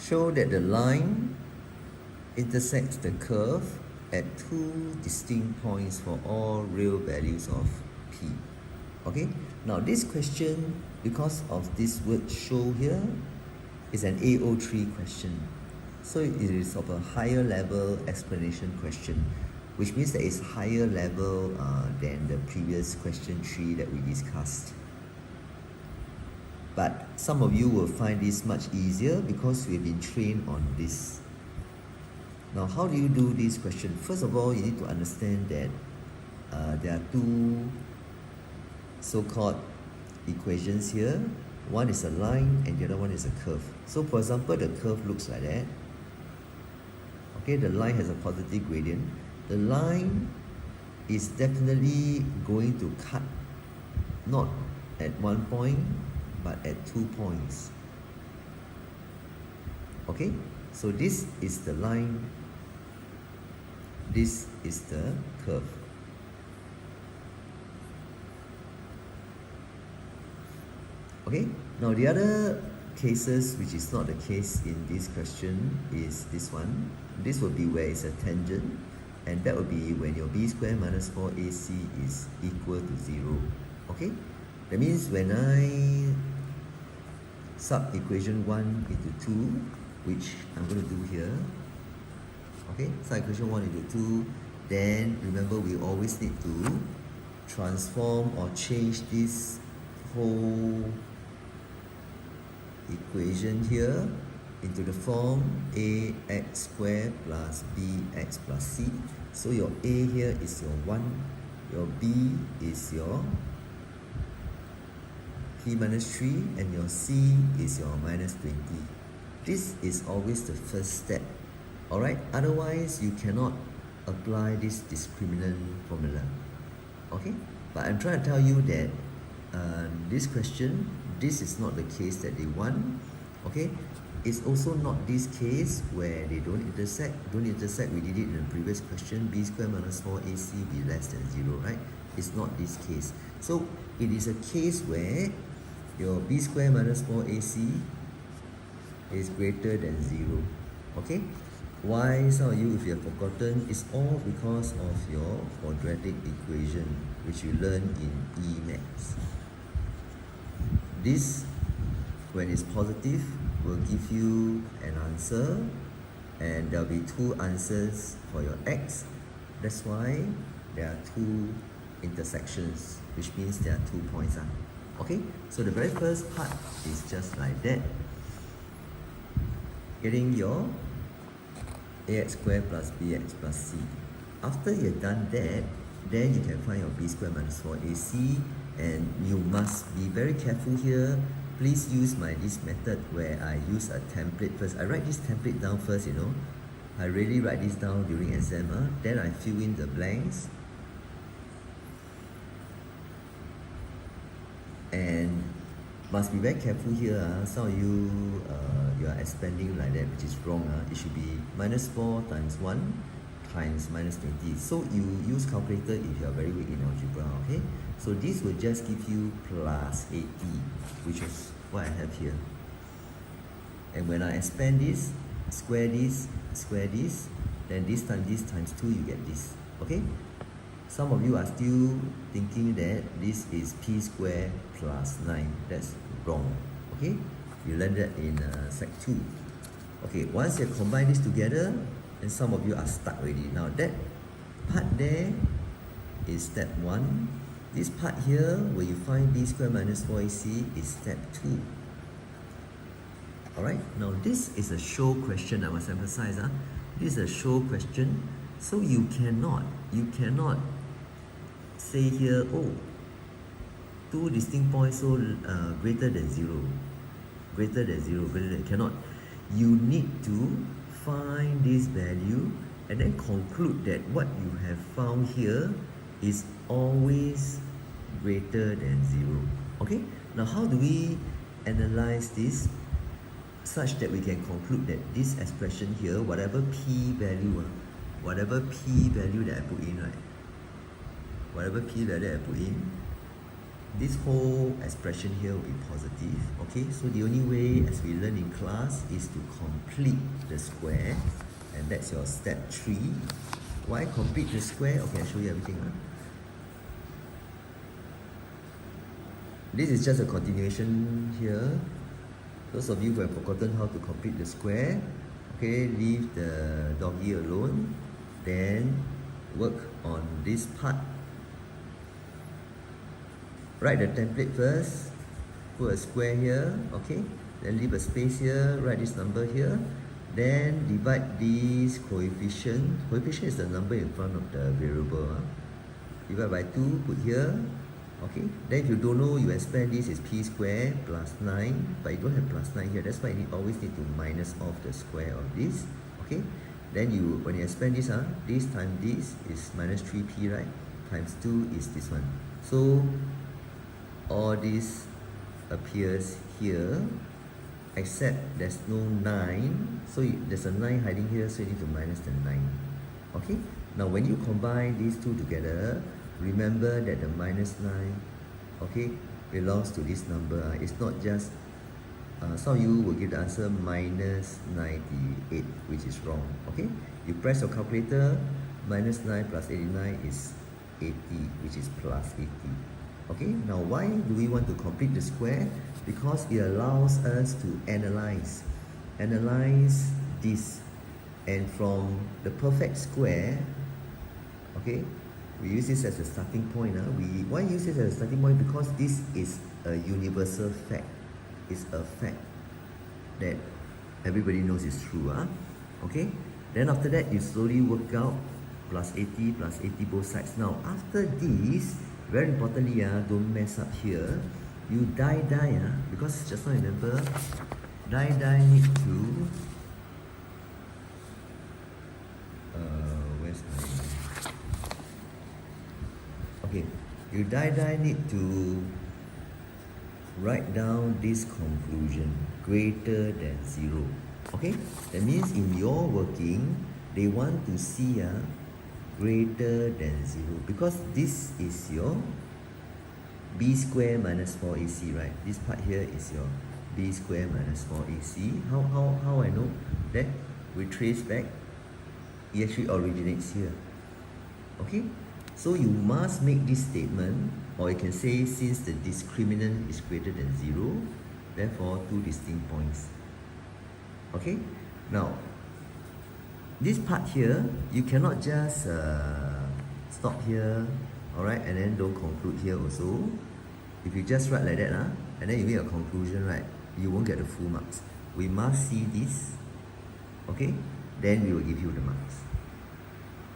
show that the line intersects the curve at two distinct points for all real values of p. Okay, now this question, because of this word show here, is an AO3 question. So it is of a higher level explanation question, which means that it's higher level than the previous question 3 that we discussed. But some of you will find this much easier because we've been trained on this. Now, how do you do this question? First of all, you need to understand that there are two so-called equations here. One is a line and the other one is a curve. So for example, the curve looks like that. Okay, the line has a positive gradient. The line is definitely going to cut not at one point, but at 2 points. Okay, so this is the line, this is the curve. Okay, now the other cases which is not the case in this question is this one. This will be where it's a tangent, and that will be when your b squared minus 4ac is equal to 0. Okay, that means when I sub equation 1 into 2, which I'm going to do here. Okay, sub equation 1 into 2, then remember we always need to transform or change this whole equation here into the form ax squared plus bx plus c. So your a here is your 1, your b is your p minus 3, and your c is your minus 20. This is always the first step. Alright, otherwise you cannot apply this discriminant formula. Okay, but I'm trying to tell you that this question, this is not the case that they want. Okay, it's also not this case where they don't intersect. Don't intersect, we did it in the previous question, b squared minus 4ac be less than 0, right? It's not this case. So it is a case where your b squared minus 4ac is greater than 0. Okay, why? Some of you, if you have forgotten, it's all because of your quadratic equation which you learn in E-maths. This, when it's positive, will give you an answer, and there'll be two answers for your x. That's why there are two intersections, which means there are 2 points. Okay, so the very first part is just like that. Getting your ax squared plus bx plus c. After you've done that, then you can find your b squared minus 4ac, and you must be very careful here. Please use this method where I use a template first. I write this template down first, I really write this down during exam, then I fill in the blanks. And must be very careful here. Some of you, you are expanding like that, which is wrong. It should be minus 4 times 1 times minus 20. So you use calculator if you are very weak in algebra, okay? So this will just give you plus 80, which is what I have here. And when I expand this, square this, then this times 2, you get this, okay? Some of you are still thinking that this is p squared plus 9. That's wrong, okay? You learned that in Sec 2. Okay, once you combine this together, and some of you are stuck already. Now that part there is step 1. This part here, where you find b squared minus 4ac, is step 2. Alright, now this is a show question, I must emphasize. This is a show question, so you cannot say here, oh, 2 distinct points, so greater than 0. Cannot. You need to find this value and then conclude that what you have found here is always greater than 0. Okay, now how do we analyze this such that we can conclude that this expression here, whatever p value that I put in, right? Whatever p value I put in, this whole expression here will be positive. Okay, so the only way as we learn in class is to complete the square, and that's your step 3. Why complete the square? Okay, I'll show you everything. This is just a continuation here. Those of you who have forgotten how to complete the square, okay, leave the doggy alone, then work on this part. Write the template first, put a square here, okay, then leave a space here, write this number here, then divide this coefficient. Coefficient is the number in front of the variable. Divide by 2, put here. Okay, then if you don't know, you expand this is p squared plus 9, but you don't have plus 9 here. That's why you always need to minus off the square of this. Okay, then when you expand this, this times this is minus 3p, right? Times 2 is this one. So all this appears here, except there's no 9. So there's a 9 hiding here, so you need to minus the 9. Okay, now when you combine these two together, remember that the minus 9, okay, belongs to this number. It's not just, some of you will give the answer minus 98, which is wrong. Okay, you press your calculator, minus 9 plus 89 is 80, which is plus 80. Okay, now why do we want to complete the square? Because it allows us to analyze this, and from the perfect square, okay, we use this as a starting point. Why use this as a starting point? Because this is a universal fact. It's a fact that everybody knows is true. Okay? Then after that, you slowly work out plus 80 both sides. Now, after this, very importantly, don't mess up here. You die, because just now remember, die need to, where's my, okay, you die need to write down this conclusion, greater than 0. Okay, that means in your working, they want to see greater than 0, because this is your b square minus 4ac, right? This part here is your b square minus 4ac. How I know that? We trace back, it actually originates here. Okay, so you must make this statement, or you can say, since the discriminant is greater than 0, therefore 2 distinct points. Okay, now this part here, you cannot just stop here, alright, and then don't conclude here also. If you just write like that, and then you make a conclusion, right, you won't get the full marks. We must see this, okay, then we will give you the marks.